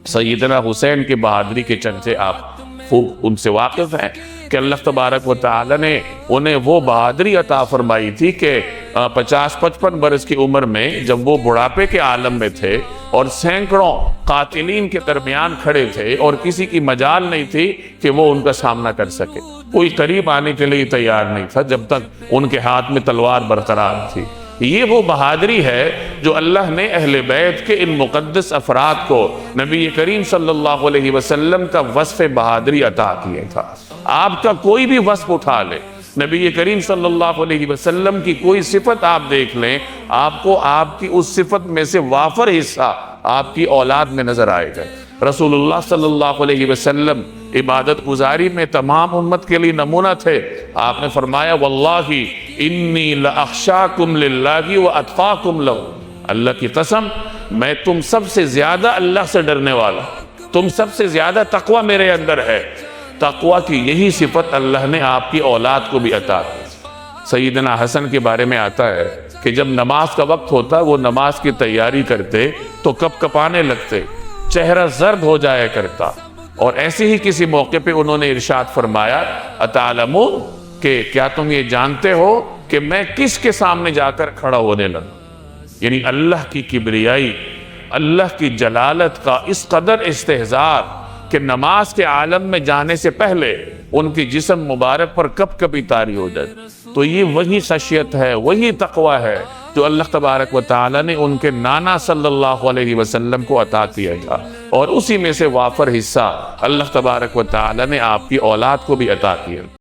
سیدنا حسین کی بہادری کے چرچے آپ خوب ان سے واقف ہیں کہ اللہ تبارک و تعالی نے انہیں وہ بہادری عطا فرمائی تھی کہ 50-55 برس کی عمر میں جب وہ بڑھاپے کے عالم میں تھے اور سینکڑوں قاتلین کے درمیان کھڑے تھے اور کسی کی مجال نہیں تھی کہ وہ ان کا سامنا کر سکے، کوئی قریب آنے کے لیے تیار نہیں تھا جب تک ان کے ہاتھ میں تلوار برقرار تھی۔ یہ وہ بہادری ہے جو اللہ نے اہل بیت کے ان مقدس افراد کو نبی کریم صلی اللہ علیہ وسلم کا وصف بہادری عطا کیا تھا۔ آپ کا کوئی بھی وصف اٹھا لے، نبی کریم صلی اللہ علیہ وسلم کی کوئی صفت آپ دیکھ لیں، آپ کو آپ کی اس صفت میں سے وافر حصہ آپ کی اولاد میں نظر آئے گا۔ رسول اللہ صلی اللہ علیہ وسلم عبادت گزاری میں تمام امت کے لیے نمونہ تھے۔ آپ نے فرمایا واللہ انی لاخشاکم للہ واتقاکم لہ، اللہ کی قسم میں تم سب سے زیادہ اللہ سے ڈرنے والا، تم سب سے زیادہ تقوی میرے اندر ہے۔ تقوی کی یہی صفت اللہ نے آپ کی اولاد کو بھی عطا کی۔ سیدنا حسن کے بارے میں آتا ہے کہ جب نماز کا وقت ہوتا وہ نماز کی تیاری کرتے تو کپ کپانے لگتے، چہرہ زرد ہو جایا کرتا، اور ایسے ہی کسی موقع پہ انہوں نے ارشاد فرمایا اتعلمون، کہ کیا تم یہ جانتے ہو کہ میں کس کے سامنے جا کر کھڑا ہونے لگا؟ یعنی اللہ کی کبریائی، اللہ کی جلالت کا اس قدر استحضار کہ نماز کے عالم میں جانے سے پہلے ان کی جسم مبارک پر کب کبھی طاری ہو جائے۔ تو یہ وہی خشیت ہے، وہی تقوی ہے جو اللہ تبارک و تعالی نے ان کے نانا صلی اللہ علیہ وسلم کو عطا کیا تھا، اور اسی میں سے وافر حصہ اللہ تبارک و تعالی نے آپ کی اولاد کو بھی عطا کیا۔